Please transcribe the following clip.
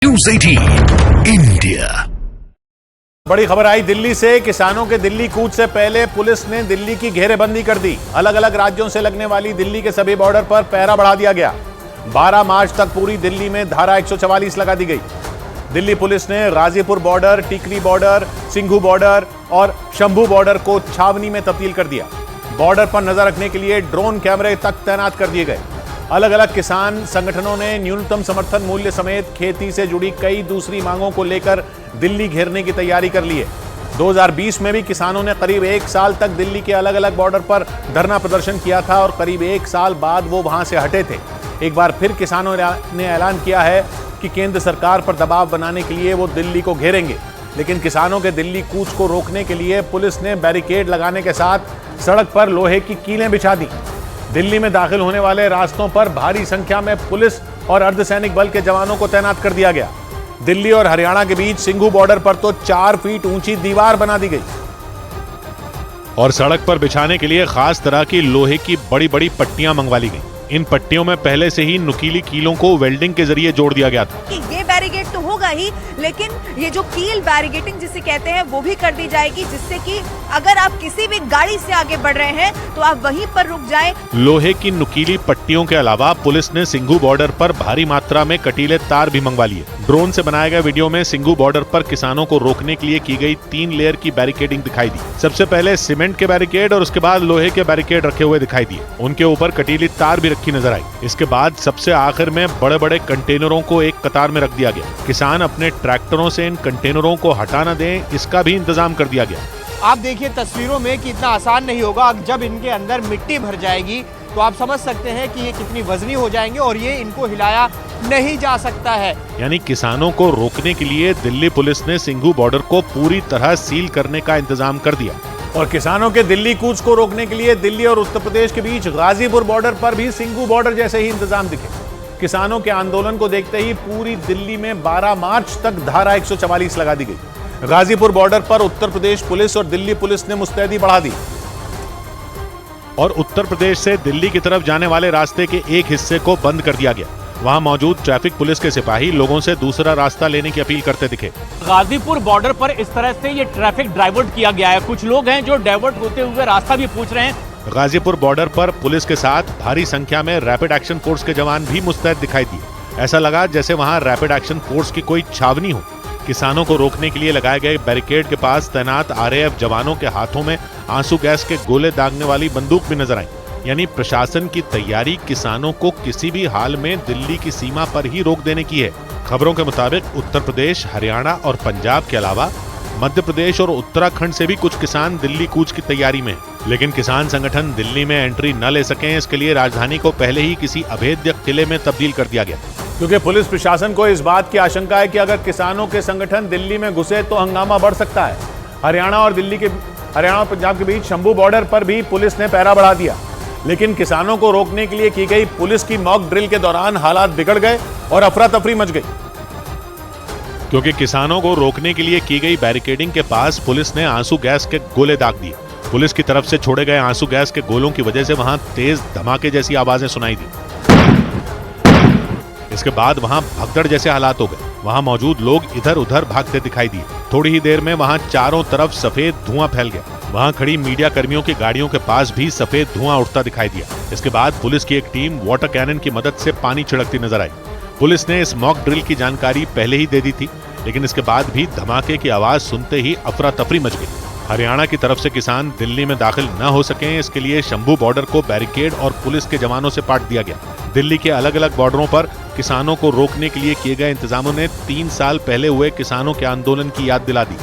News 18 India. बड़ी खबर आई दिल्ली से। किसानों के दिल्ली कूच से पहले पुलिस ने दिल्ली की घेरेबंदी कर दी। अलग अलग राज्यों से लगने वाली दिल्ली के सभी बॉर्डर पर पहरा बढ़ा दिया गया। 12 मार्च तक पूरी दिल्ली में धारा 144 लगा दी गई। दिल्ली पुलिस ने गाजीपुर बॉर्डर, टिकरी बॉर्डर, सिंघू बॉर्डर और शंभू बॉर्डर को छावनी में तब्दील कर दिया। बॉर्डर पर नजर रखने के लिए ड्रोन कैमरे तक तैनात कर दिए गए। अलग अलग किसान संगठनों ने न्यूनतम समर्थन मूल्य समेत खेती से जुड़ी कई दूसरी मांगों को लेकर दिल्ली घेरने की तैयारी कर ली है। 2020 में भी किसानों ने करीब 1 साल तक दिल्ली के अलग अलग बॉर्डर पर धरना प्रदर्शन किया था और करीब 1 साल बाद वो वहां से हटे थे। एक बार फिर किसानों ने ऐलान किया है कि केंद्र सरकार पर दबाव बनाने के लिए वो दिल्ली को घेरेंगे। लेकिन किसानों के दिल्ली कूच को रोकने के लिए पुलिस ने बैरिकेड लगाने के साथ सड़क पर लोहे की कीलें बिछा दी। दिल्ली में दाखिल होने वाले रास्तों पर भारी संख्या में पुलिस और अर्धसैनिक बल के जवानों को तैनात कर दिया गया। दिल्ली और हरियाणा के बीच सिंघू बॉर्डर पर तो 4 फीट ऊंची दीवार बना दी गई और सड़क पर बिछाने के लिए खास तरह की लोहे की बड़ी बड़ी पट्टियां मंगवा ली गई। इन पट्टियों में पहले से ही नुकीली कीलों को वेल्डिंग के जरिए जोड़ दिया गया था। ये बैरिकेड तो होगा ही, लेकिन ये जो कील बैरिकेडिंग जिसे कहते हैं वो भी कर दी जाएगी, जिससे कि अगर आप किसी भी गाड़ी से आगे बढ़ रहे हैं तो आप वहीं पर रुक जाएं। लोहे की नुकीली पट्टियों के अलावा पुलिस ने सिंघू बॉर्डर पर भारी मात्रा में कटीले तार भी मंगवा लिए। ड्रोन से बनाए गए वीडियो में सिंघू बॉर्डर पर किसानों को रोकने के लिए की गई 3 लेयर की बैरिकेडिंग दिखाई दी। सबसे पहले सीमेंट के बैरिकेड और उसके बाद लोहे के बैरिकेड रखे हुए दिखाई दिए। उनके ऊपर कटीली तार भी रखी नजर आई। इसके बाद सबसे आखिर में बड़े बड़े कंटेनरों को एक कतार में रख दिया गया। किसान अपने ट्रैक्टरों से इन कंटेनरों को हटा न दें, इसका भी इंतजाम कर दिया गया। आप देखिए तस्वीरों में कि इतना आसान नहीं होगा। जब इनके अंदर मिट्टी भर जाएगी तो आप समझ सकते हैं कि ये कितनी वजनी हो जाएंगे और ये इनको हिलाया नहीं जा सकता है। यानी किसानों को रोकने के लिए दिल्ली पुलिस ने सिंघू बॉर्डर को पूरी तरह सील करने का इंतजाम कर दिया। और किसानों के दिल्ली कूच को रोकने के लिए दिल्ली और उत्तर प्रदेश के बीच गाजीपुर बॉर्डर पर भी सिंघू बॉर्डर जैसे ही इंतजाम दिखे। किसानों के आंदोलन को देखते ही पूरी दिल्ली में 12 मार्च तक धारा 144 लगा दी गई। गाजीपुर बॉर्डर पर उत्तर प्रदेश पुलिस और दिल्ली पुलिस ने मुस्तैदी बढ़ा दी और उत्तर प्रदेश से दिल्ली की तरफ जाने वाले रास्ते के एक हिस्से को बंद कर दिया गया। वहां मौजूद ट्रैफिक पुलिस के सिपाही लोगों से दूसरा रास्ता लेने की अपील करते दिखे। गाजीपुर बॉर्डर पर इस तरह से ये ट्रैफिक डाइवर्ट किया गया है। कुछ लोग हैं जो डाइवर्ट होते हुए रास्ता भी पूछ रहे हैं। गाजीपुर बॉर्डर पर पुलिस के साथ भारी संख्या में रैपिड एक्शन फोर्स के जवान भी मुस्तैद दिखाई दिए। ऐसा लगा जैसे वहां रैपिड एक्शन फोर्स की कोई छावनी हो। किसानों को रोकने के लिए लगाए गए बैरिकेड के पास तैनात आरएएफ जवानों के हाथों में आंसू गैस के गोले दागने वाली बंदूक भी नजर आई। यानी प्रशासन की तैयारी किसानों को किसी भी हाल में दिल्ली की सीमा पर ही रोक देने की है। खबरों के मुताबिक उत्तर प्रदेश, हरियाणा और पंजाब के अलावा मध्य प्रदेश और उत्तराखंड से भी कुछ किसान दिल्ली कूच की तैयारी में हैं। लेकिन किसान संगठन दिल्ली में एंट्री न ले सकें, इसके लिए राजधानी को पहले ही किसी अभेद्य किले में तब्दील कर दिया गया, क्योंकि पुलिस प्रशासन को इस बात की आशंका है कि अगर किसानों के संगठन दिल्ली में घुसे तो हंगामा बढ़ सकता है। हरियाणा और पंजाब के बीच शंभू बॉर्डर पर भी पुलिस ने पहरा बढ़ा दिया। लेकिन किसानों को रोकने के लिए की गई पुलिस की मॉक ड्रिल के दौरान हालात बिगड़ गए और अफरा तफरी मच गई, क्योंकि किसानों को रोकने के लिए की गई बैरिकेडिंग के पास पुलिस ने आंसू गैस के गोले दाग दिए। पुलिस की तरफ से छोड़े गए आंसू गैस के गोलों की वजह से वहां तेज धमाके जैसी आवाजें सुनाई दी। इसके बाद वहां भगदड़ जैसे हालात हो गए। वहां मौजूद लोग इधर उधर भागते दिखाई दिए। थोड़ी ही देर में वहां चारों तरफ सफेद धुआं फैल गया। वहां खड़ी मीडिया कर्मियों की गाड़ियों के पास भी सफेद धुआं उठता दिखाई दिया। इसके बाद पुलिस की एक टीम वाटर कैनन की मदद से पानी छिड़कती नजर आई। पुलिस ने इस मॉक ड्रिल की जानकारी पहले ही दे दी थी, लेकिन इसके बाद भी धमाके की आवाज सुनते ही अफरा तफरी मच गई। हरियाणा की तरफ से किसान दिल्ली में दाखिल न हो सकें, इसके लिए शंभू बॉर्डर को बैरिकेड और पुलिस के जवानों से पाट दिया गया। दिल्ली के अलग अलग बॉर्डरों पर किसानों को रोकने के लिए किए गए इंतजामों ने 3 साल पहले हुए किसानों के आंदोलन की याद दिला दी।